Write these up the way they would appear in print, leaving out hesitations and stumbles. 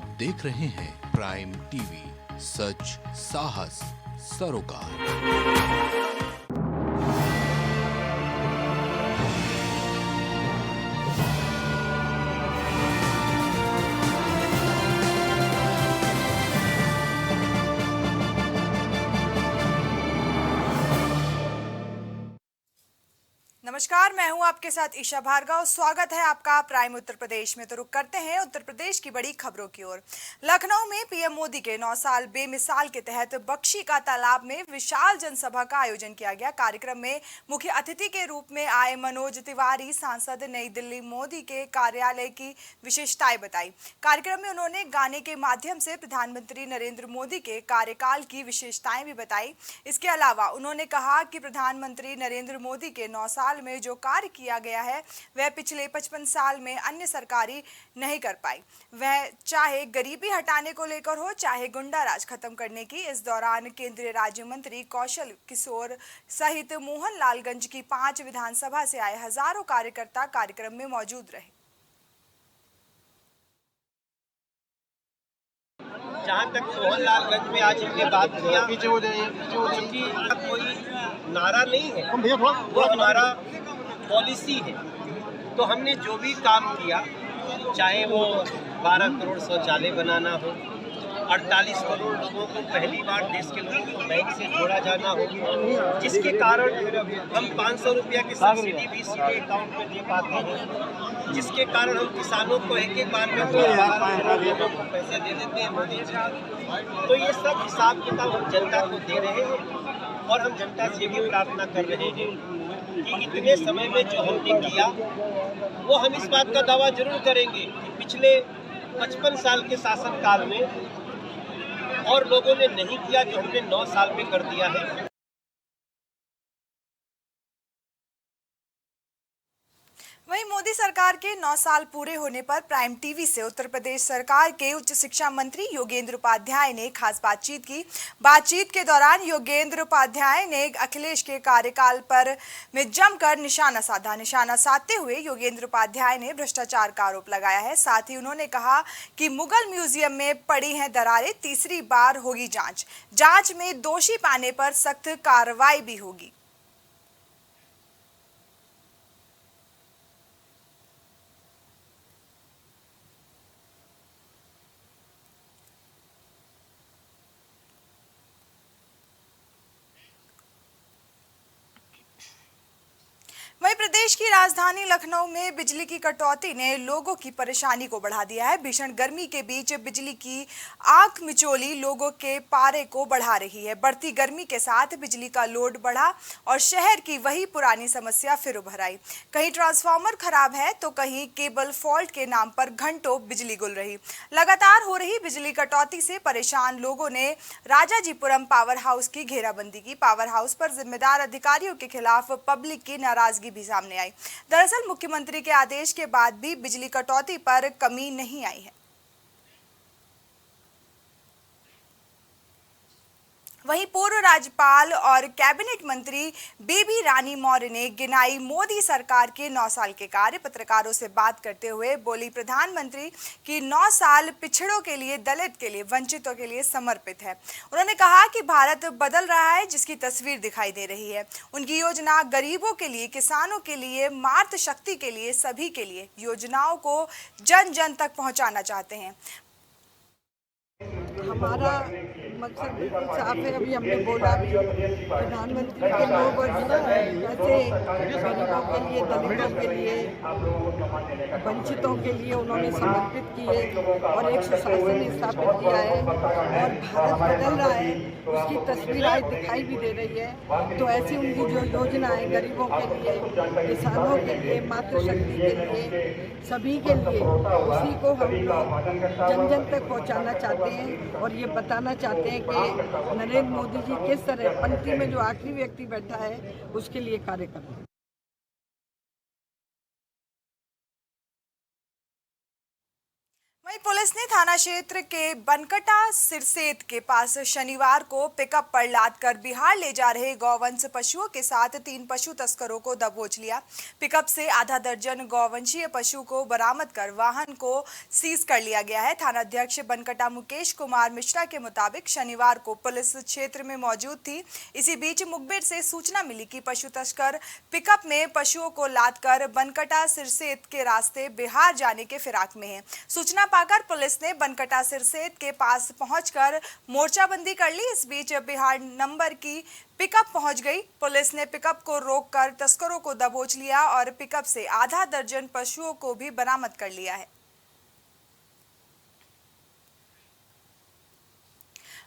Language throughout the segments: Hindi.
आप देख रहे हैं प्राइम टीवी, सच साहस सरोकार। नमस्कार, मैं हूं आपके साथ ईशा भार्गव। स्वागत है आपका प्राइम उत्तर प्रदेश में। तो रुक करते हैं उत्तर प्रदेश की बड़ी खबरों की ओर। लखनऊ में पीएम मोदी के 9 साल बेमिसाल के तहत बख्शी का तालाब में विशाल जनसभा का आयोजन किया गया। कार्यक्रम में मुख्य अतिथि के रूप में आए मनोज तिवारी सांसद नई दिल्ली मोदी के कार्यालय की विशेषताएं बताई। कार्यक्रम में उन्होंने गाने के माध्यम से प्रधानमंत्री नरेंद्र मोदी के कार्यकाल की विशेषताएं भी बताई। इसके अलावा उन्होंने कहा कि प्रधानमंत्री नरेंद्र मोदी के 9 साल में जो कार्य किया गया है वह पिछले 55 साल में अन्य सरकारी नहीं कर पाई। वह चाहे गरीबी हटाने को लेकर हो, चाहे गुंडा राज खत्म करने की। इस दौरान केंद्रीय राज्य मंत्री कौशल किशोर सहित मोहनलालगंज की 5 विधानसभा से आए हजारों कार्यकर्ता कार्यक्रम में मौजूद रहे। जहाँ तक मोहनलालगंज में आज हमने बात किया, क्योंकि कोई नारा नहीं है, वो हमारा पॉलिसी है। तो हमने जो भी काम किया, चाहे वो 12 करोड़ शौचालय बनाना हो, 48 करोड़ लोगों को पहली बार देश के लोगों को बैंक से जोड़ा जाना हो, जिसके कारण हम 500 रुपया की सब्सिडी भी सीधे अकाउंट में दे पाते हैं, जिसके कारण हम किसानों को एक बार में लोगों को पैसे दे देते हैं मोदी जी। तो ये सब हिसाब किताब हम जनता को दे रहे हैं और हम जनता से भी प्रार्थना कर रहे हैं कि इतने समय में जो हमने किया वो हम इस बात का दावा जरूर करेंगे कि पिछले 55 साल के शासनकाल में और लोगों ने नहीं किया जो हमने 9 साल में कर दिया है। वहीं मोदी सरकार के 9 साल पूरे होने पर प्राइम टीवी से उत्तर प्रदेश सरकार के उच्च शिक्षा मंत्री योगेंद्र उपाध्याय ने खास बातचीत की। बातचीत के दौरान योगेंद्र उपाध्याय ने अखिलेश के कार्यकाल पर में जमकर निशाना साधा। निशाना साधते हुए योगेंद्र उपाध्याय ने भ्रष्टाचार का आरोप लगाया है। साथ ही उन्होंने कहा कि मुगल म्यूजियम में पड़ी हैं दरारें, तीसरी बार होगी जांच। जांच में दोषी पाने पर सख्त कार्रवाई भी होगी। वहीं प्रदेश की राजधानी लखनऊ में बिजली की कटौती ने लोगों की परेशानी को बढ़ा दिया है। भीषण गर्मी के बीच बिजली की आंख मिचोली लोगों के पारे को बढ़ा रही है। बढ़ती गर्मी के साथ बिजली का लोड बढ़ा और शहर की वही पुरानी समस्या फिर उभर आई। कहीं ट्रांसफार्मर खराब है तो कहीं केबल फॉल्ट के नाम पर घंटों बिजली गुल रही। लगातार हो रही बिजली कटौती से परेशान लोगों ने राजाजीपुरम पावर हाउस की घेराबंदी की। पावर हाउस पर जिम्मेदार अधिकारियों के खिलाफ पब्लिक की नाराजगी भी सामने आई। दरअसल मुख्यमंत्री के आदेश के बाद भी बिजली कटौती पर कमी नहीं आई है। वहीं पूर्व राज्यपाल और कैबिनेट मंत्री बेबी रानी मौर्य ने गिनाई मोदी सरकार के 9 साल के कार्य। पत्रकारों से बात करते हुए बोली प्रधानमंत्री की 9 साल पिछड़ों के लिए, दलित के लिए, वंचितों के लिए समर्पित है। उन्होंने कहा कि भारत बदल रहा है, जिसकी तस्वीर दिखाई दे रही है। उनकी योजना गरीबों के लिए, किसानों के लिए, मातृ शक्ति के लिए, सभी के लिए योजनाओं को जन जन तक पहुंचाना चाहते हैं। हमारा मकसद बिल्कुल साफ है। अभी हमने बोला भी प्रधानमंत्री के 9 वर्ष ऐसे गरीबों के लिए, दलितों के लिए, वंचितों के लिए उन्होंने समर्पित किए और एक सुशासन स्थापित किया है और भारत बदल रहा है, उसकी तस्वीर आज दिखाई भी दे रही है। तो ऐसी उनकी जो योजनाएं गरीबों के लिए, किसानों के लिए, मातृशक्ति के लिए, सभी के लिए, उसी को हम लोग जन जन तक पहुँचाना चाहते हैं और ये बताना चाहते हैं कि नरेंद्र मोदी जी किस तरह पंक्ति में जो आखिरी व्यक्ति बैठा है उसके लिए कार्य कर रहे हैं। वहीं पुलिस ने थाना क्षेत्र के बनकटा सिरसेत के पास शनिवार को पिकअप पर लादकर बिहार ले जा रहे गौवंश पशुओं के साथ 3 पशु तस्करों को दबोच लिया। पिकअप से आधा दर्जन गौवंशीय पशु को बरामद कर वाहन को सीज कर लिया गया है। थाना अध्यक्ष बनकटा मुकेश कुमार मिश्रा के मुताबिक शनिवार को पुलिस क्षेत्र में मौजूद थी। इसी बीच मुखबिर से सूचना मिली कि पशु तस्कर पिकअप में पशुओं को लादकर बनकटा सिरसेत के रास्ते बिहार जाने के फिराक में है। सूचना पाकर पुलिस ने बनकटा सिरसेत के पास पहुंचकर मोर्चाबंदी कर ली। इस बीच बिहार नंबर की पिकअप पहुंच गई। पुलिस ने पिकअप को रोककर तस्करों को दबोच लिया और पिकअप से आधा दर्जन पशुओं को भी बरामद कर लिया है।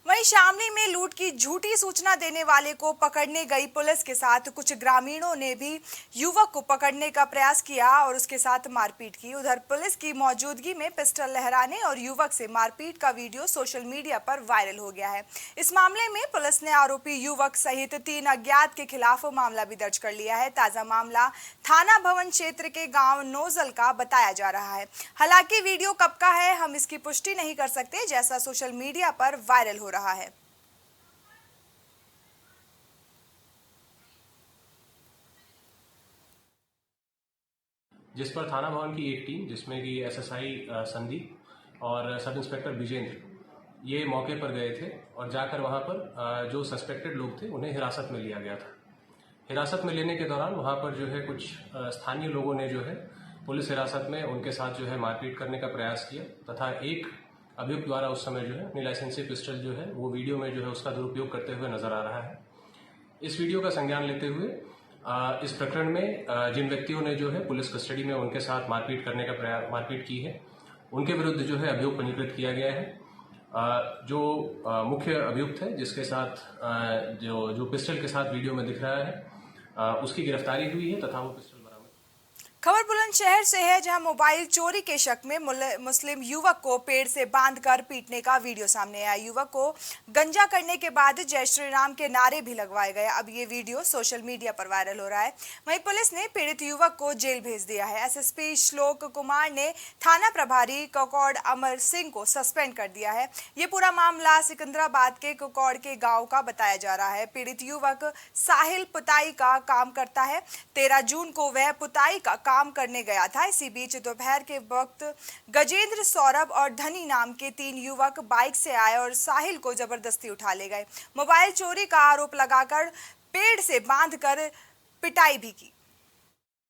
वहीं शामली में लूट की झूठी सूचना देने वाले को पकड़ने गई पुलिस के साथ कुछ ग्रामीणों ने भी युवक को पकड़ने का प्रयास किया और उसके साथ मारपीट की। उधर पुलिस की मौजूदगी में पिस्टल लहराने और युवक से मारपीट का वीडियो सोशल मीडिया पर वायरल हो गया है। इस मामले में पुलिस ने आरोपी युवक सहित 3 अज्ञात के खिलाफ मामला भी दर्ज कर लिया है। ताजा मामला थाना भवन क्षेत्र के गाँव नोजल का बताया जा रहा है। हालांकि वीडियो कब का है हम इसकी पुष्टि नहीं कर सकते, जैसा सोशल मीडिया पर वायरल हो रहा है। जिस पर थाना भवन की एक टीम जिसमें कि एसएसआई संदीप और सब इंस्पेक्टर विजेंद्र ये मौके पर गए थे और जाकर वहां पर जो सस्पेक्टेड लोग थे उन्हें हिरासत में लिया गया था। हिरासत में लेने के दौरान वहां पर जो है कुछ स्थानीय लोगों ने जो है पुलिस हिरासत में उनके साथ जो है मारपीट करने का प्रयास किया तथा एक अभियुक्त द्वारा उस समय जो है अपनी लाइसेंसी पिस्टल जो है वो वीडियो में जो है उसका दुरुपयोग करते हुए नजर आ रहा है। इस वीडियो का संज्ञान लेते हुए इस प्रकरण में जिन व्यक्तियों ने जो है पुलिस कस्टडी में उनके साथ मारपीट की है उनके विरुद्ध जो है अभियोग पंजीकृत किया गया है। जो मुख्य अभियुक्त है जिसके साथ जो पिस्टल के साथ वीडियो में दिख रहा है उसकी गिरफ्तारी हुई है तथा वो पिस्टल बरामद। खबर बुलंदशहर से है, जहां मोबाइल चोरी के शक में मुस्लिम युवक को पेड़ से बांधकर पीटने का वीडियो सामने आया। युवक को गंजा करने के बाद जय श्री राम के नारे भी लगवाए गए। अब ये वीडियो सोशल मीडिया पर वायरल हो रहा है। वहीं पुलिस ने पीड़ित युवक को जेल भेज दिया है। एसएसपी श्लोक कुमार ने थाना प्रभारी ककौड़ अमर सिंह को सस्पेंड कर दिया है। ये पूरा मामला सिकंदराबाद के ककौड़ के गाँव का बताया जा रहा है। पीड़ित युवक साहिल पुताई का काम करता है। 13 जून को वह पुताई का काम करने गया था। इसी बीच दोपहर के वक्त गजेंद्र, सौरभ और धनी नाम के 3 युवक बाइक से आए और साहिल को जबरदस्ती उठा ले गए। मोबाइल चोरी का आरोप लगाकर पेड़ से बांधकर पिटाई भी की।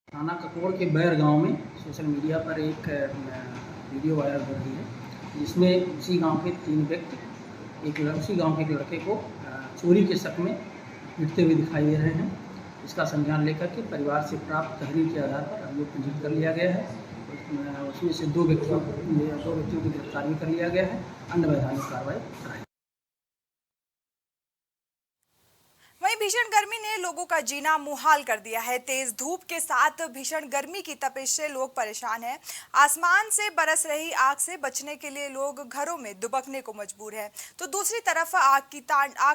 थाना ककौड़ के बैर गांव में सोशल मीडिया पर एक वीडियो वायरल हो रही है जिसमें उसी गांव के 3 व्यक्ति उसी गांव के एक लड़के को चोरी के शक में पीटते हुए दिखाई दे रहे हैं। इसका संज्ञान लेकर के परिवार से प्राप्त तहरीर के आधार पर अभियोग पंजीकृत कर लिया गया है। उसमें से 2 व्यक्तियों की गिरफ्तार भी कर लिया गया है। अन्य वैधानिक कार्रवाई कराई। वहीं भीषण गर्मी ने लोगों का जीना मुहाल कर दिया है। तेज धूप के साथ भीषण गर्मी की तपिश से लोग परेशान हैं। आसमान से बरस रही आग से बचने के लिए लोग घरों में दुबकने को मजबूर हैं, तो दूसरी तरफ आग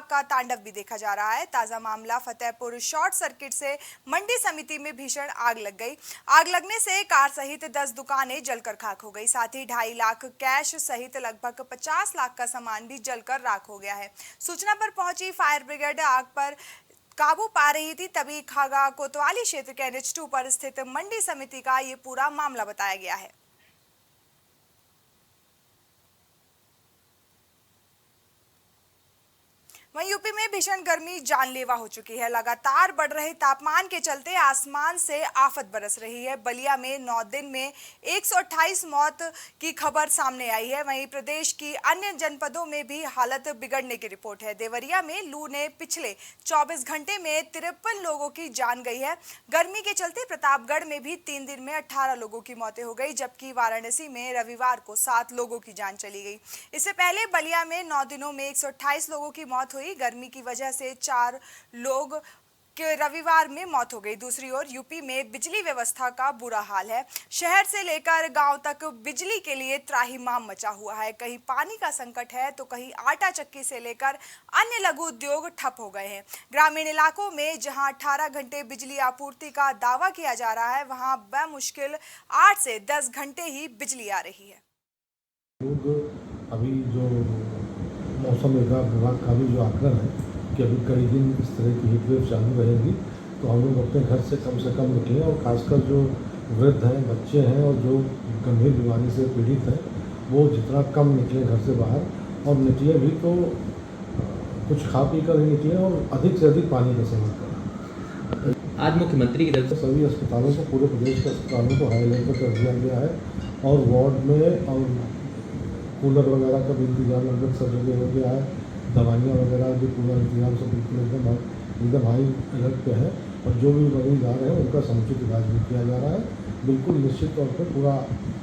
का तांडव भी देखा जा रहा है। ताजा मामला फतेहपुर शॉर्ट सर्किट से मंडी समिति में भीषण आग लग गई। आग लगने से कार सहित 10 दुकानें जलकर खाक हो गई। साथ ही 2.5 लाख कैश सहित लगभग 50 लाख का सामान भी जलकर राख हो गया है। सूचना पर पहुंची फायर ब्रिगेड आग पर काबू पा रही थी, तभी खागा कोतवाली क्षेत्र के NH2 पर स्थित मंडी समिति का ये पूरा मामला बताया गया है। वहीं यूपी में भीषण गर्मी जानलेवा हो चुकी है। लगातार बढ़ रहे तापमान के चलते आसमान से आफत बरस रही है। बलिया में 9 दिन में 128 मौत की खबर सामने आई है। वहीं प्रदेश की अन्य जनपदों में भी हालत बिगड़ने की रिपोर्ट है। देवरिया में लू ने पिछले 24 घंटे में 53 लोगों की जान गई है। गर्मी के चलते प्रतापगढ़ में भी 3 दिन में 18 लोगों की मौतें हो गई, जबकि वाराणसी में रविवार को 7 लोगों की जान चली गई। इससे पहले बलिया में 9 दिनों में 128 लोगों की मौत हुई। गर्मी की वजह से 4 लोग के रविवार में मौत हो गई। दूसरी ओर यूपी में बिजली व्यवस्था का बुरा हाल है। शहर से लेकर गांव तक बिजली के लिए त्राहिमाम मचा हुआ है। कहीं पानी का संकट है तो कहीं आटा चक्की से लेकर अन्य लघु उद्योग ठप हो गए हैं। ग्रामीण इलाकों में जहां 18 घंटे बिजली आपूर्ति का दावा किया जा रहा है, वहां बमुश्किल 8 से 10 घंटे ही बिजली आ रही है। अभी जो मौसम विभाग का भी जो आकलन है कि अभी कई दिन इस तरह की हीट वेव चालू रहेगी, तो हम लोग अपने घर से कम निकलें और खासकर जो वृद्ध हैं, बच्चे हैं और जो गंभीर बीमारी से पीड़ित हैं, वो जितना कम निकलें घर से बाहर, और निकले भी तो कुछ खा पी कर ही निकलें और अधिक से अधिक पानी का सेवन करें। आज मुख्यमंत्री की तरफ से सभी अस्पतालों को, पूरे प्रदेश के अस्पतालों को हाई लेवल पर कर दिया गया है और वार्ड में और कूलर वगैरह का भी इंतजाम लगभग सब जगह हो गया है। दवाइयाँ वगैरह भी पूरा इंतजाम सब बिल्कुल एकदम हाई अलर्ट पे है और जो भी मरीज आ रहे हैं उनका समुचित इलाज भी किया जा रहा है। बिल्कुल निश्चित तौर पर पूरा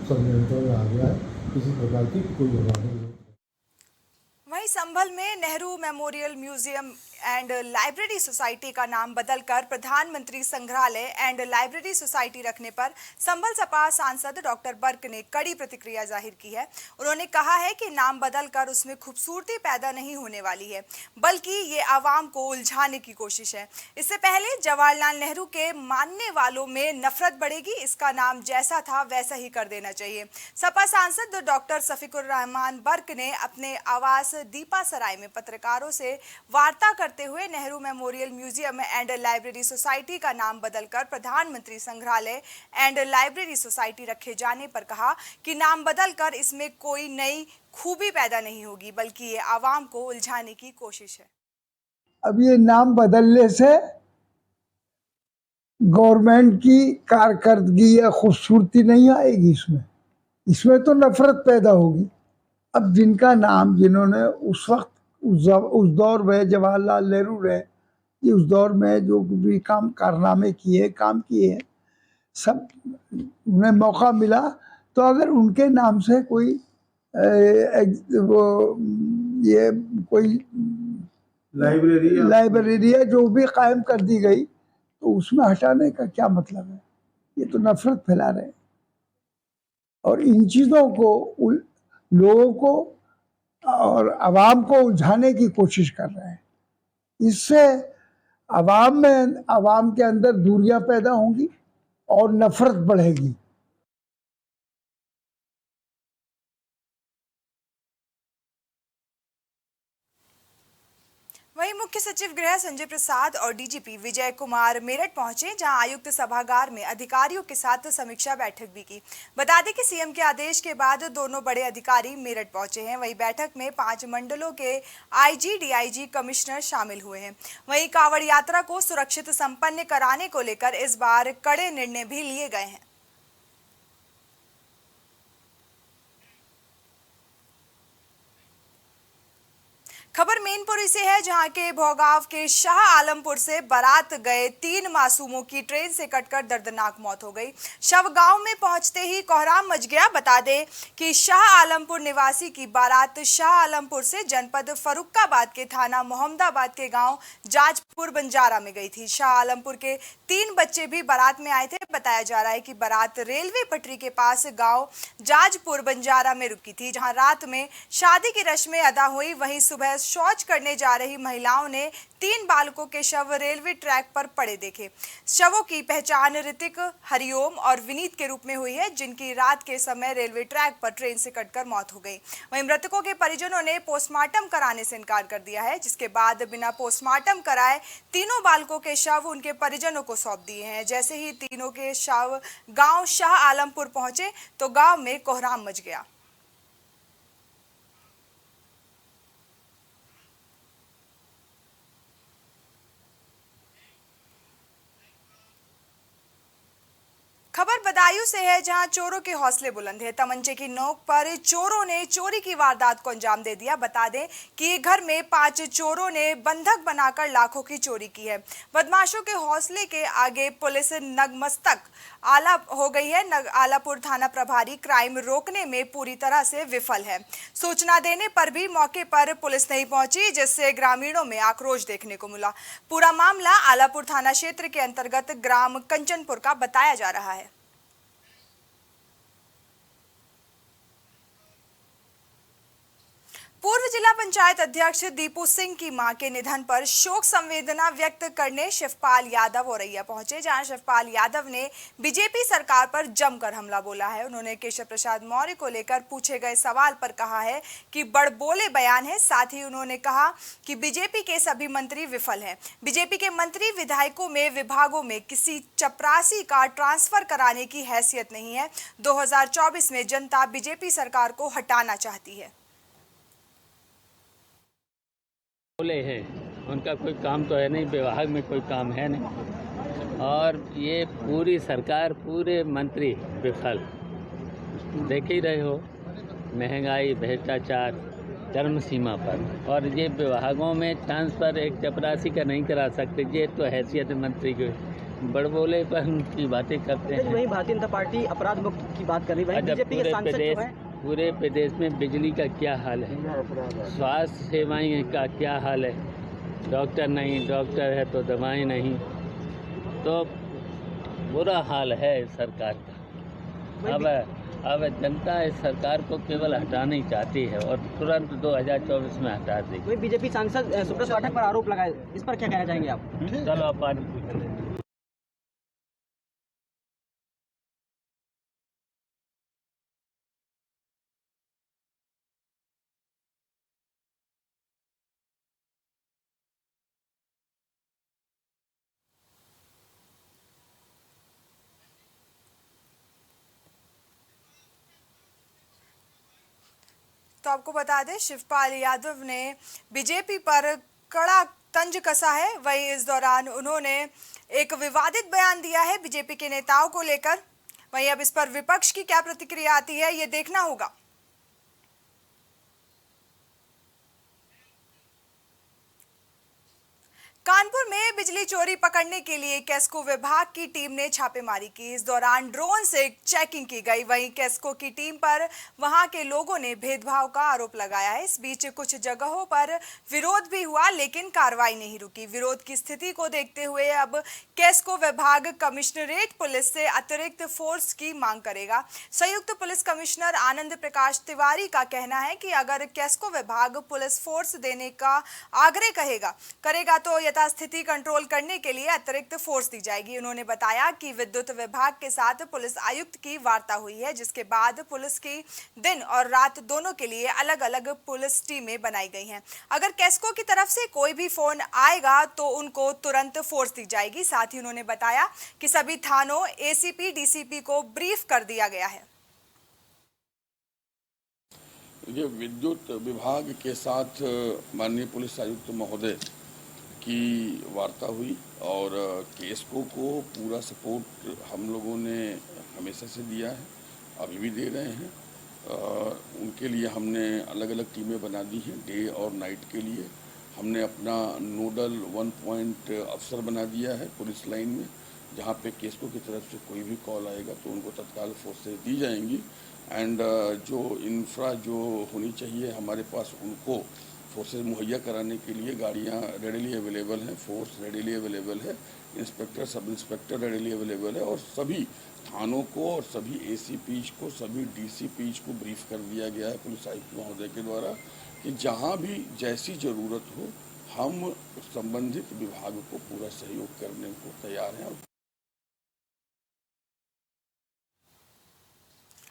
सब नियंत्रण में आ गया है, किसी प्रकार की कोई बीमारी नहीं। वहीं संभल में Nehru memorial museum and library society का नाम बदलकर प्रधानमंत्री संग्रहालय एंड लाइब्रेरी सोसाइटी रखने पर संभल सपा सांसद डॉक्टर बर्क ने कड़ी प्रतिक्रिया जाहिर की है। उन्होंने कहा है कि नाम बदलकर उसमें खूबसूरती पैदा नहीं होने वाली है, बल्कि ये आवाम को उलझाने की कोशिश है। इससे पहले जवाहरलाल नेहरू के मानने वालों में नफरत बढ़ेगी, इसका नाम जैसा था वैसा ही कर देना चाहिए। सपा सांसद डॉक्टर सफीकुर रहमान बर्क ने अपने आवास दीपा सराय में पत्रकारों से वार्ता करते हुए Nehru memorial museum and library society का नाम बदलकर प्रधानमंत्री संग्रहालय एंड लाइब्रेरी सोसाइटी रखे जाने पर कहा कि नाम बदलकर इसमें कोई नई खूबी पैदा नहीं होगी, बल्कि ये आवाम को उलझाने की कोशिश है। अब ये नाम बदलने से गवर्नमेंट की कारकर्दगी या खूबसूरती नहीं आएगी, इसमें तो नफरत पैदा होगी। अब जिनका नाम, जिन्होंने उस वक्त उस दौर में जवाहरलाल नेहरू ने उस दौर में जो भी कारनामे किए, काम किए, सब उन्हें मौका मिला, तो अगर उनके नाम से कोई कोई लाइब्रेरी है जो भी कायम कर दी गई, तो उसमें हटाने का क्या मतलब है? ये तो नफरत फैला रहे हैं और इन चीज़ों को लोगों को और आवाम को उलझाने की कोशिश कर रहे हैं। इससे आवाम के अंदर दूरियां पैदा होंगी और नफरत बढ़ेगी। वहीं मुख्य सचिव गृह संजय प्रसाद और डीजीपी विजय कुमार मेरठ पहुंचे, जहां आयुक्त सभागार में अधिकारियों के साथ समीक्षा बैठक भी की। बता दें कि सीएम के आदेश के बाद दोनों बड़े अधिकारी मेरठ पहुंचे हैं। वहीं बैठक में 5 मंडलों के आईजी, डीआईजी, कमिश्नर शामिल हुए हैं। वहीं कांवड़ यात्रा को सुरक्षित संपन्न कराने को लेकर इस बार कड़े निर्णय भी लिए गए हैं। खबर मैनपुरी से है, जहां के भोगांव के शाह आलमपुर से बारात गए 3 मासूमों की ट्रेन से कटकर दर्दनाक मौत हो गई। शव गांव में पहुंचते ही कोहराम मच गया। बता दें कि शाह आलमपुर निवासी की बारात शाह आलमपुर से जनपद फर्रुखाबाद के थाना मोहम्मदाबाद के गांव जाजपुर बंजारा में गई थी। शाह आलमपुर के 3 बच्चे भी बारात में आए थे। बताया जा रहा है कि बारात रेलवे पटरी के पास गांव जाजपुर बंजारा में रुकी थी, जहां रात में शादी की रस्में अदा हुई। वहीं सुबह शौच करने जा रही महिलाओं ने 3 बालकों के शव रेलवे ट्रैक पर पड़े देखे। शवों की पहचान ऋतिक, हरिओम और विनीत के रूप में हुई है, जिनकी रात के समय रेलवे ट्रैक पर ट्रेन से कटकर मौत हो गई। वहीं मृतकों के परिजनों ने पोस्टमार्टम कराने से इनकार कर दिया है, जिसके बाद बिना पोस्टमार्टम कराए तीनों बालकों के शव उनके परिजनों को सौंप दिए हैं। जैसे ही तीनों के शव गांव शाह आलमपुर पहुंचे तो गांव में कोहराम मच गया। खबर बदायूं से है, जहां चोरों के हौसले बुलंद है। तमंचे की नोक पर चोरों ने चोरी की वारदात को अंजाम दे दिया। बता दें कि घर में 5 चोरों ने बंधक बनाकर लाखों की चोरी की है। बदमाशों के हौसले के आगे पुलिस नगमस्तक आला हो गई है। आलापुर थाना प्रभारी क्राइम रोकने में पूरी तरह से विफल है। सूचना देने पर भी मौके पर पुलिस नहीं पहुंची, जिससे ग्रामीणों में आक्रोश देखने को मिला। पूरा मामला आलापुर थाना क्षेत्र के अंतर्गत ग्राम कंचनपुर का बताया जा रहा है। पूर्व जिला पंचायत अध्यक्ष दीपू सिंह की मां के निधन पर शोक संवेदना व्यक्त करने शिवपाल यादव औरैया पहुंचे, जहां शिवपाल यादव ने बीजेपी सरकार पर जमकर हमला बोला है। उन्होंने केशव प्रसाद मौर्य को लेकर पूछे गए सवाल पर कहा है कि बड़बोले बयान है। साथ ही उन्होंने कहा कि बीजेपी के सभी मंत्री विफल हैं। बीजेपी के मंत्री विधायकों में विभागों में किसी चपरासी का ट्रांसफर कराने की हैसियत नहीं है। 2024 में जनता बीजेपी सरकार को हटाना चाहती है। बोले हैं, उनका कोई काम तो है नहीं, विभाग में कोई काम है नहीं, और ये पूरी सरकार, पूरे मंत्री विफल। देख ही रहे हो, महंगाई, भ्रष्टाचार चरम सीमा पर, और ये विभागों में ट्रांसफर एक चपरासी का नहीं करा सकते। ये तो हैसियत मंत्री के बड़बोलेपन की बातें करते हैं। वही भारतीय जनता पार्टी अपराध मुक्त की बात कर रही है। बीजेपी के सांसद जो है, पूरे प्रदेश में बिजली का क्या हाल है, स्वास्थ्य सेवाएं का क्या हाल है, डॉक्टर नहीं, डॉक्टर है तो दवाएं नहीं, तो बुरा हाल है सरकार का। अब जनता इस सरकार को केवल हटाना ही चाहती है और तुरंत 2024 में हटा देगी। वही बीजेपी सांसद सुब्रत पाठक पर आरोप लगाए, इस पर क्या कहना चाहेंगे आप? चलो आप बात पूछ लें। तो आपको बता दें, शिवपाल यादव ने बीजेपी पर कड़ा तंज कसा है। वहीं इस दौरान उन्होंने एक विवादित बयान दिया है बीजेपी के नेताओं को लेकर। वहीं अब इस पर विपक्ष की क्या प्रतिक्रिया आती है, ये देखना होगा। कानपुर में बिजली चोरी पकड़ने के लिए केस्को विभाग की टीम ने छापेमारी की। इस दौरान ड्रोन से चेकिंग की गई। वहीं केस्को की टीम पर वहां के लोगों ने भेदभाव का आरोप लगाया है। इस बीच कुछ जगहों पर विरोध भी हुआ, लेकिन कार्रवाई नहीं रुकी। विरोध की स्थिति को देखते हुए अब केस्को विभाग कमिश्नरेट पुलिस से अतिरिक्त फोर्स की मांग करेगा। संयुक्त पुलिस कमिश्नर आनंद प्रकाश तिवारी का कहना है कि अगर केस्को विभाग पुलिस फोर्स देने का आग्रह करेगा तो स्थिति कंट्रोल करने के लिए अतिरिक्त फोर्स दी जाएगी। उन्होंने बताया कि विद्युत विभाग के साथ पुलिस आयुक्त की वार्ता हुई है, जिसके बाद पुलिस की दिन और रात दोनों के लिए अलग अलग पुलिस टीमें बनाई गई हैं। अगर केस्को की तरफ से कोई भी फोन आएगा तो उनको तुरंत फोर्स दी जाएगी। साथ ही उन्होंने बताया कि सभी थानों, एसीपी, डीसीपी को ब्रीफ कर दिया गया है। ये विद्युत विभाग के साथ माननीय पुलिस आयुक्त महोदय की वार्ता हुई और केस्को को पूरा सपोर्ट हम लोगों ने हमेशा से दिया है, अभी भी दे रहे हैं। उनके लिए हमने अलग अलग टीमें बना दी हैं। डे और नाइट के लिए हमने अपना नोडल 1 पॉइंट अफसर बना दिया है पुलिस लाइन में, जहाँ पे केस्को की तरफ से कोई भी कॉल आएगा तो उनको तत्काल फोर्सेज दी जाएंगी। एंड जो इंफ्रा जो होनी चाहिए हमारे पास, उनको फोर्सेज मुहैया कराने के लिए गाड़ियाँ रेडीली अवेलेबल हैं, फोर्स रेडीली अवेलेबल है, inspector, sub inspector readily available है, और सभी थानों को और सभी एसीपीज को, सभी डीसीपीज को ब्रीफ कर दिया गया है पुलिस आयुक्त महोदय के द्वारा कि जहाँ भी जैसी ज़रूरत हो हम संबंधित विभाग को पूरा सहयोग करने को तैयार हैं।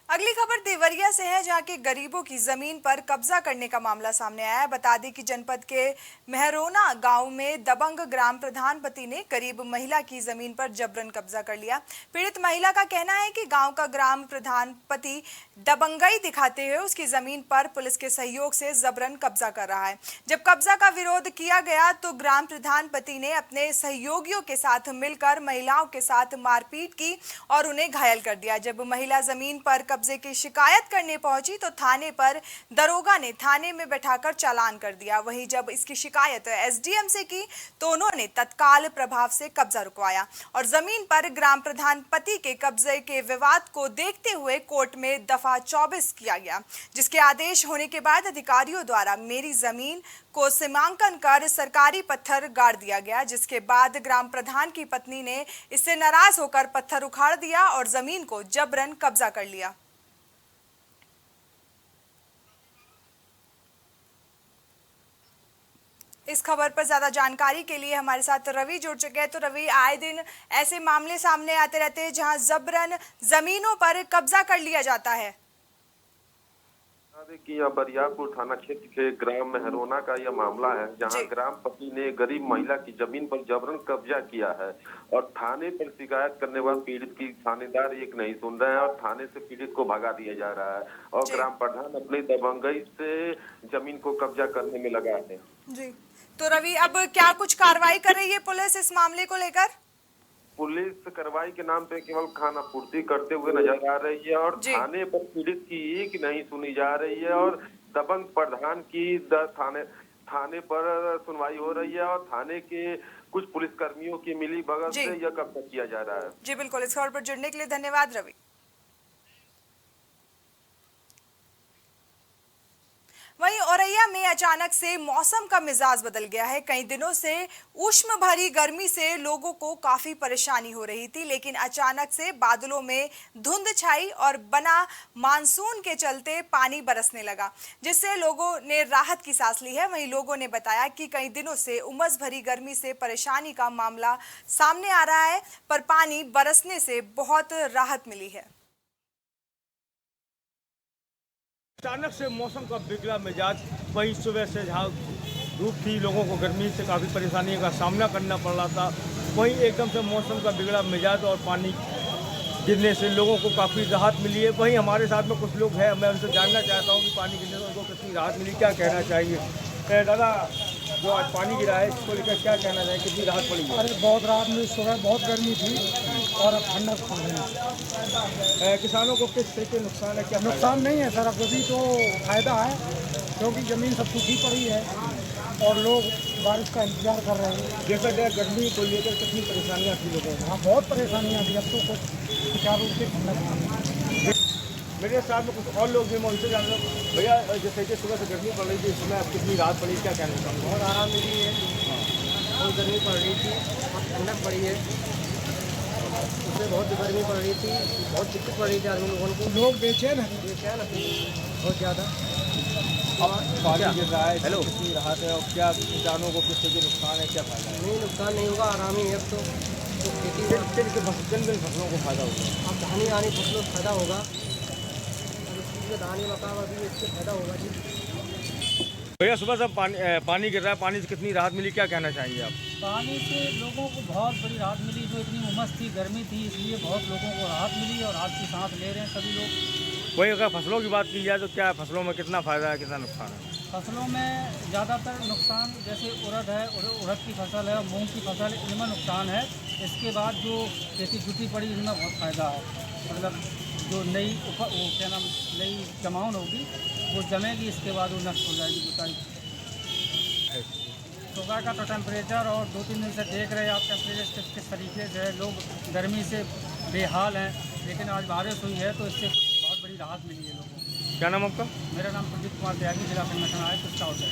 अगली खबर देवरिया से है, जहां के गरीबों की जमीन पर कब्जा करने का मामला सामने आया है। बता दें कि जनपद के मेहरोना गांव में दबंग ग्राम प्रधान पति ने गरीब महिला की जमीन पर जबरन कब्जा कर लिया। पीड़ित महिला का कहना है कि गांव का ग्राम प्रधान पति दबंगई दिखाते हुए उसकी जमीन पर पुलिस के सहयोग से जबरन कब्जा कर रहा है। जब कब्जा का विरोध किया गया तो ग्राम प्रधान पति ने अपने सहयोगियों के साथ मिलकर महिलाओं के साथ मारपीट की और उन्हें घायल कर दिया। जब महिला जमीन पर कब्जे की शिकायत करने पहुंची तो थाने पर दरोगा ने थाने में बैठाकर चालान कर दिया। वहीं जब इसकी शिकायत एसडीएम से की तो उन्होंने तत्काल प्रभाव से कब्जा रुकवाया और जमीन पर ग्राम प्रधान पति के कब्जे के विवाद को देखते हुए कोर्ट में दफा 24 किया गया, जिसके आदेश होने के बाद अधिकारियों द्वारा मेरी जमीन को सीमांकन कर सरकारी पत्थर गाड़ दिया गया, जिसके बाद ग्राम प्रधान की पत्नी ने इससे नाराज होकर पत्थर उखाड़ दिया और जमीन को जबरन कब्जा कर लिया। इस खबर पर ज्यादा जानकारी के लिए हमारे साथ रवि जुड़ चुके हैं। तो रवि, आए दिन ऐसे मामले सामने आते रहते हैं जहां जबरन जमीनों पर कब्जा कर लिया जाता है। कि यह बरियारपुर थाना क्षेत्र के ग्राम मेहरोना का यह मामला है, जहां ग्राम पति ने गरीब महिला की जमीन पर जबरन कब्जा किया है और थाने पर शिकायत करने के बाद पीड़ित की थानेदार एक नहीं सुन रहे हैं और थाने से पीड़ित को भगा दिया जा रहा है और ग्राम प्रधान अपनी दबंगई से जमीन को कब्जा करने में लगा है। जी, तो रवि, अब क्या कुछ कार्रवाई कर रही है पुलिस इस मामले को लेकर? पुलिस कार्रवाई के नाम पे केवल खानापूर्ति करते हुए नजर आ रही है और थाने पर पीड़ित की एक नहीं सुनी जा रही है और दबंग प्रधान की थाने पर सुनवाई हो रही है और थाने के कुछ पुलिसकर्मियों की मिली भगत से यह कब्जा किया जा रहा है। जी बिल्कुल, इस खबर पर जुड़ने के लिए धन्यवाद रवि। वहीं औरैया में अचानक से मौसम का मिजाज बदल गया है। कई दिनों से उष्ण भरी गर्मी से लोगों को काफी परेशानी हो रही थी, लेकिन अचानक से बादलों में धुंध छाई और बना मानसून के चलते पानी बरसने लगा, जिससे लोगों ने राहत की सांस ली है। वहीं लोगों ने बताया कि कई दिनों से उमस भरी गर्मी से परेशानी का मामला सामने आ रहा है, पर पानी बरसने से बहुत राहत मिली है। अचानक से मौसम का बिगड़ा मिजाज, वही सुबह से जहाँ धूप थी, लोगों को गर्मी से काफ़ी परेशानियों का सामना करना पड़ रहा था, वहीं एकदम से मौसम का बिगड़ा मिजाज और पानी गिरने से लोगों को काफ़ी राहत मिली है। वहीं हमारे साथ में कुछ लोग हैं, मैं उनसे जानना चाहता हूँ कि पानी गिरने से उनको कितनी राहत मिली, क्या कहना चाहिए। दादा, जो आज पानी गिरा है इसको लेकर क्या कहना चाहिए, कितनी राहत पड़ी है? अरे बहुत राहत मिली, सुबह बहुत गर्मी थी और अब ठंडक पड़ रही है। किसानों को किस तरह के नुकसान है? क्या नुकसान नहीं है सर, अभी तो फायदा है क्योंकि ज़मीन सब सूखी पड़ी है और लोग बारिश का इंतजार कर रहे हैं। जैसा गर्मी को लेकर कितनी परेशानियाँ थी लोगों को? हाँ, बहुत परेशानियाँ थी, अब तो कुछ चार रूप से ठंडक। मेरे साथ में कुछ और लोग भी, मैं उनसे जानता हूँ। भैया, जैसे कि सुबह से गर्मी पड़ रही थी, इसमें अब कितनी राहत पड़ी, क्या कहना चाहूँगा? बहुत आराम मिली है, बहुत गर्मी पड़ रही थी, बहुत ठंडक पड़ी है, उससे बहुत गर्मी पड़ रही थी, बहुत दिक्कत पड़ रही थी आदमी लोगों को। लोग बेचैन है बहुत ज़्यादा। पानी गिर रहा है, हेलो, कितनी राहत है और क्या किसानों को किस तरह के नुकसान है, क्या फायदा है? नहीं, नुकसान नहीं होगा, आराम ही है। अब तो खेती किन फसलों को फायदा होगा? अब धानी आनी फसलों को फायदा होगा, धानी मकान अभी इससे फायदा होगा जी। भैया, सुबह से पानी गिर रहा है, पानी से कितनी राहत मिली, क्या कहना चाहेंगे आप? पानी से लोगों को बहुत बड़ी राहत मिली। जो इतनी उमस थी, गर्मी थी, इसलिए बहुत लोगों को राहत मिली और राहत की सांस ले रहे हैं सभी लोग। वही अगर फसलों की बात की जाए तो क्या फसलों में कितना फ़ायदा है, कितना नुकसान है? फसलों में ज़्यादातर नुकसान, जैसे उड़द है, उड़द की फसल है, मूंग की फसल, इनमें नुकसान है। इसके बाद जो खेती जुटी पड़ी, इनमें बहुत फ़ायदा है। मतलब जो नई जमावन होगी वो जमेगी, इसके बाद वो नष्ट हो जाएगी जुताई। सुबह का तो टेम्परेचर और 2-3 दिन से देख रहे हैं आप टेम्परेचर किस तरीके से है, लोग गर्मी से बेहाल हैं, लेकिन आज बारिश हुई है तो इससे बहुत बड़ी राहत मिली है लोगों को। क्या नाम आपका? मेरा नाम प्रदीप कुमार त्यागी, जिला संगठन आयुक्त स्काउट है।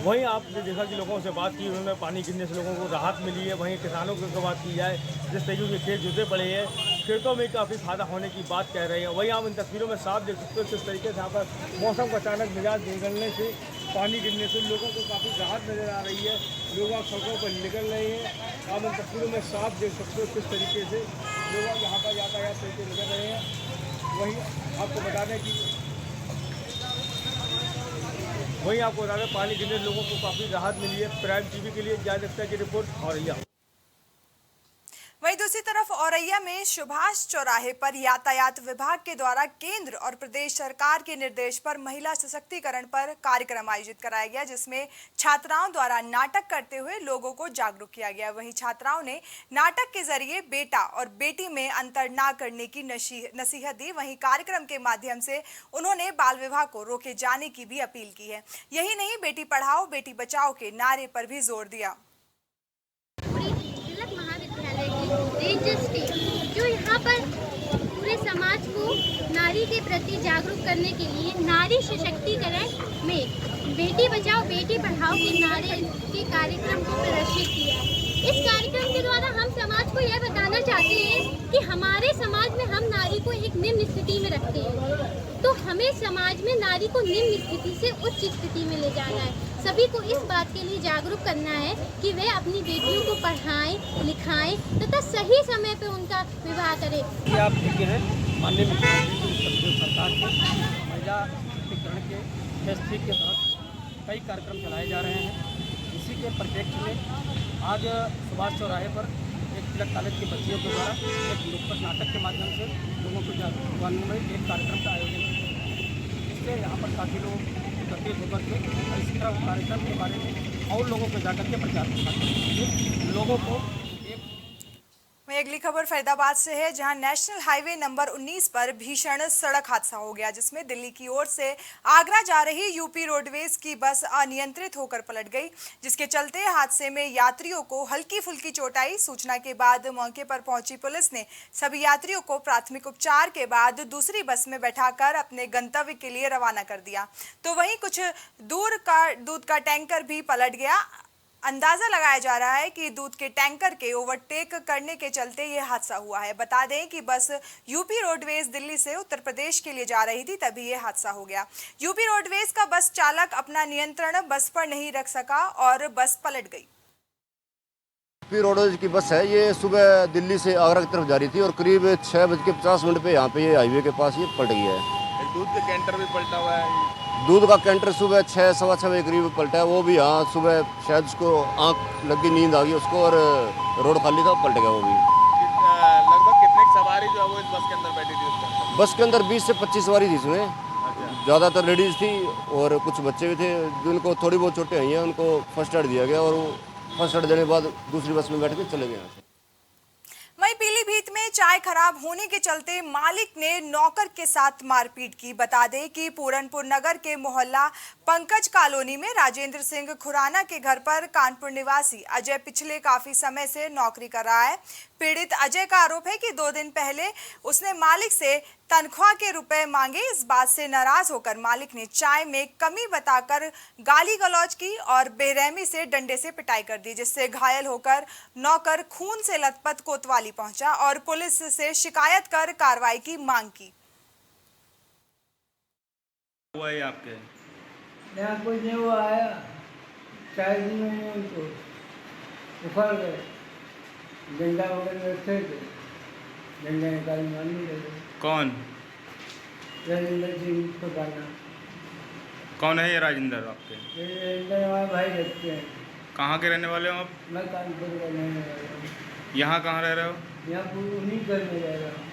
वहीं आपने देखा कि लोगों से बात की, उन्होंने पानी गिरने से लोगों को राहत मिली है। वहीं किसानों की बात की जाए, जिस तरीके के खेत जुते पड़े हैं, खेतों में काफ़ी फायदा होने की बात कह रहे हैं। वहीं आप इन तस्वीरों में साफ देख सकते हो किस तरीके से यहाँ पर मौसम का अचानक मिजाज बिगड़ने से, पानी गिरने से लोगों को काफ़ी राहत नज़र आ रही है। लोग आप सड़कों पर निकल रहे हैं, आप इन तस्वीरों में साफ देख सकते हो किस तरीके से लोग यहाँ पर यातायात करके निकल रहे हैं। वहीं आपको बता दें कि पानी गिरने से लोगों को काफ़ी राहत मिली है। प्राइम टीवी के लिए जायद अख्तर की रिपोर्ट, औरैया। वहीं दूसरी तरफ औरैया में सुभाष चौराहे पर यातायात विभाग के द्वारा केंद्र और प्रदेश सरकार के निर्देश पर महिला सशक्तिकरण पर कार्यक्रम आयोजित कराया गया, जिसमें छात्राओं द्वारा नाटक करते हुए लोगों को जागरूक किया गया। वहीं छात्राओं ने नाटक के जरिए बेटा और बेटी में अंतर न करने की नसीहत दी। वहीं कार्यक्रम के माध्यम से उन्होंने बाल विवाह को रोके जाने की भी अपील की है। यही नहीं, बेटी पढ़ाओ बेटी बचाओ के नारे पर भी जोर दिया। जो यहाँ पर पूरे समाज को नारी के प्रति जागरूक करने के लिए नारी सशक्तिकरण में बेटी बचाओ बेटी पढ़ाओ के नारे के कार्यक्रम को प्रदर्शित किया। इस कार्यक्रम के द्वारा हम समाज को यह बताना चाहते हैं कि हमारे समाज में हम नारी को एक निम्न स्थिति में रखते हैं, तो हमें समाज में नारी को निम्न स्थिति से उच्च स्थिति में ले जाना है। सभी को इस बात के लिए जागरूक करना है कि वे अपनी बेटियों को पढ़ाएं, लिखाएं तथा सही समय पर उनका विवाह करें। ये आप देखे हैं माननीय मुख्यमंत्री सरकार के महिला सशक्तिकरण के फेज 3 के तहत कई कार्यक्रम चलाए जा रहे हैं। इसी के परिप्रेक्ष्य में आज सुभाष चौराहे पर एक तिलक कॉलेज की बच्चियों के द्वारा एक नुक्कड़ नाटक के माध्यम से लोगों को जागरूक करने में एक कार्यक्रम का आयोजन किया। इससे यहाँ पर काफ़ी लोग एकत्रित होकर के इस तरह कार्यक्रम के बारे में और लोगों को जाकर के प्रचार प्रसार करेंगे। लोगों को वहीं अगली खबर फरीदाबाद से है, जहां नेशनल हाईवे नंबर 19 पर भीषण सड़क हादसा हो गया, जिसमें दिल्ली की ओर से आगरा जा रही यूपी रोडवेज की बस अनियंत्रित होकर पलट गई, जिसके चलते हादसे में यात्रियों को हल्की फुल्की चोट आई। सूचना के बाद मौके पर पहुंची पुलिस ने सभी यात्रियों को प्राथमिक उपचार के बाद दूसरी बस में बैठाकर अपने गंतव्य के लिए रवाना कर दिया। तो वहीं कुछ दूर का दूध का टैंकर भी पलट गया। अंदाजा लगाया जा रहा है कि दूध के टैंकर के ओवरटेक करने के चलते ये हादसा हुआ है। बता दें कि बस यूपी रोडवेज दिल्ली से उत्तर प्रदेश के लिए जा रही थी, तभी ये हादसा हो गया। यूपी रोडवेज का बस चालक अपना नियंत्रण बस पर नहीं रख सका और बस पलट गई। यूपी रोडवेज की बस है, ये सुबह दिल्ली से आगरा की तरफ जा रही थी और करीब 6:50 पे यहाँ पे ये हाईवे के पास ये पलट गया है। दूध का कैंटर भी पलटा हुआ है। दूध का कैंटर सुबह 6, सवा 6 बजे करीब पलटा है। वो भी यहाँ सुबह शायद उसको आंख लग गई, नींद आ गई उसको और रोड खाली था, पलट गया वो भी। लगभग कितने सवारी जो है वो इस बस के अंदर बैठी थी? बस के अंदर 20 से 25 सवारी थी इसमें। ज़्यादातर लेडीज़ थी और कुछ बच्चे भी थे जिनको थोड़ी बहुत चोटें आई हैं। उनको फर्स्ट एड दिया गया और वो फर्स्ट एड देने के बाद दूसरी बस में बैठ के चले गए। वहीं पीलीभीत में चाय खराब होने के चलते मालिक ने नौकर के साथ मारपीट की। बता दें कि पूरनपुर नगर के मोहल्ला पंकज कॉलोनी में राजेंद्र सिंह खुराना के घर पर कानपुर निवासी अजय पिछले काफी समय से नौकरी कर रहा है। पीड़ित अजय का आरोप है कि 2 दिन पहले उसने मालिक से तनख्वाह के रुपए मांगे। इस बात से नाराज होकर मालिक ने चाय में कमी बताकर गाली गलौज की और बेरहमी से डंडे से पिटाई कर दी, जिससे घायल होकर नौकर खून से लथपथ कोतवाली पहुंचा और पुलिस से शिकायत कर कार्रवाई की मांग की। हुआ है आपके यहाँ कुछ नहीं हुआ है, चाय दी मैंने उनको, उखड़ गए, डंडा वगैरह रखे थे, डंडा निकाल मारने लगे। कौन? राजेंद्र सिंह खुराना। कौन है ये राजेंद्र आपके? ये हमारे भाई लगते हैं। कहाँ के रहने वाले हो आप? मैं कानपुर का रहने वाला हूँ। यहाँ कहाँ रह रहे हो? यहाँ उन्हीं घर में रह रहा हूँ।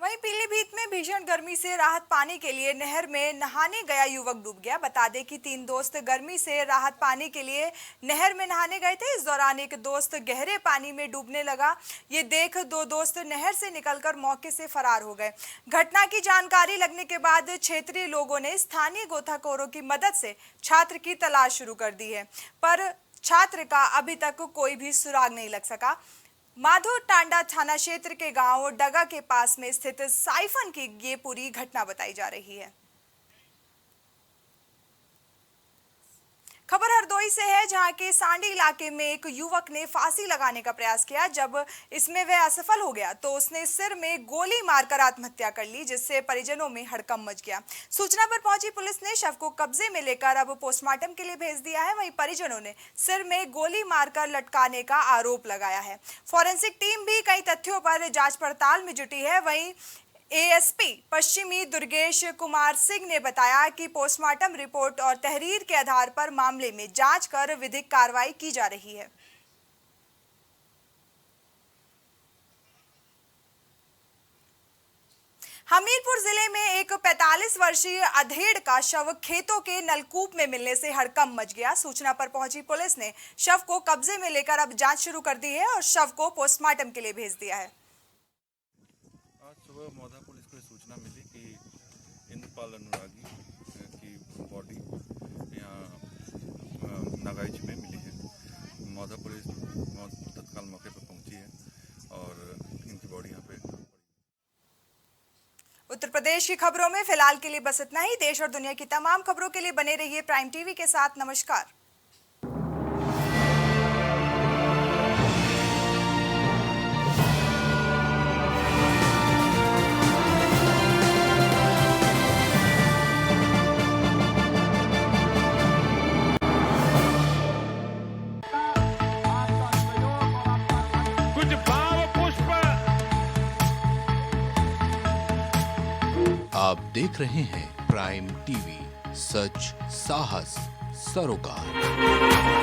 वहीं पीलीभीत में भीषण गर्मी से राहत पाने के लिए नहर में नहाने गया युवक डूब गया। बता दें कि 3 दोस्त गर्मी से राहत पाने के लिए नहर में नहाने गए थे। इस दौरान एक दोस्त गहरे पानी में डूबने लगा। ये देख 2 दोस्त नहर से निकलकर मौके से फरार हो गए। घटना की जानकारी लगने के बाद क्षेत्रीय लोगों ने स्थानीय गोताखोरों की मदद से छात्र की तलाश शुरू कर दी है, पर छात्र का अभी तक कोई भी सुराग नहीं लग सका। माधो टांडा थाना क्षेत्र के गांव डगा के पास में स्थित साइफन की ये पूरी घटना बताई जा रही है। खबर हरदोई से है, जहां के सांडी इलाके में एक युवक ने फांसी लगाने का प्रयास किया। जब इसमें वह असफल हो गया तो उसने सिर में गोली मारकर आत्महत्या कर ली, जिससे परिजनों में हड़कंप मच गया। सूचना पर पहुंची पुलिस ने शव को कब्जे में लेकर अब पोस्टमार्टम के लिए भेज दिया है। वहीं परिजनों ने सिर में गोली मारकर लटकाने का आरोप लगाया है। फॉरेंसिक टीम भी कई तथ्यों पर जांच पड़ताल में जुटी है। वहीं एएसपी पश्चिमी दुर्गेश कुमार सिंह ने बताया कि पोस्टमार्टम रिपोर्ट और तहरीर के आधार पर मामले में जांच कर विधिक कार्रवाई की जा रही है। हमीरपुर जिले में एक 45 वर्षीय अधेड़ का शव खेतों के नलकूप में मिलने से हड़कंप मच गया। सूचना पर पहुंची पुलिस ने शव को कब्जे में लेकर अब जांच शुरू कर दी है और शव को पोस्टमार्टम के लिए भेज दिया है। सुबह मौधा पुलिस को सूचना मिली कि इंद्रपाल अनुरागी की बॉडी यहाँ नागाइच में मिली है। मौधा पुलिस तत्काल मौके पर पहुंची है और इनकी बॉडी यहाँ पे। उत्तर प्रदेश की खबरों में फिलहाल के लिए बस इतना ही। देश और दुनिया की तमाम खबरों के लिए बने रहिए प्राइम टीवी के साथ। नमस्कार। आप देख रहे हैं प्राइम टीवी, सच साहस सरोकार।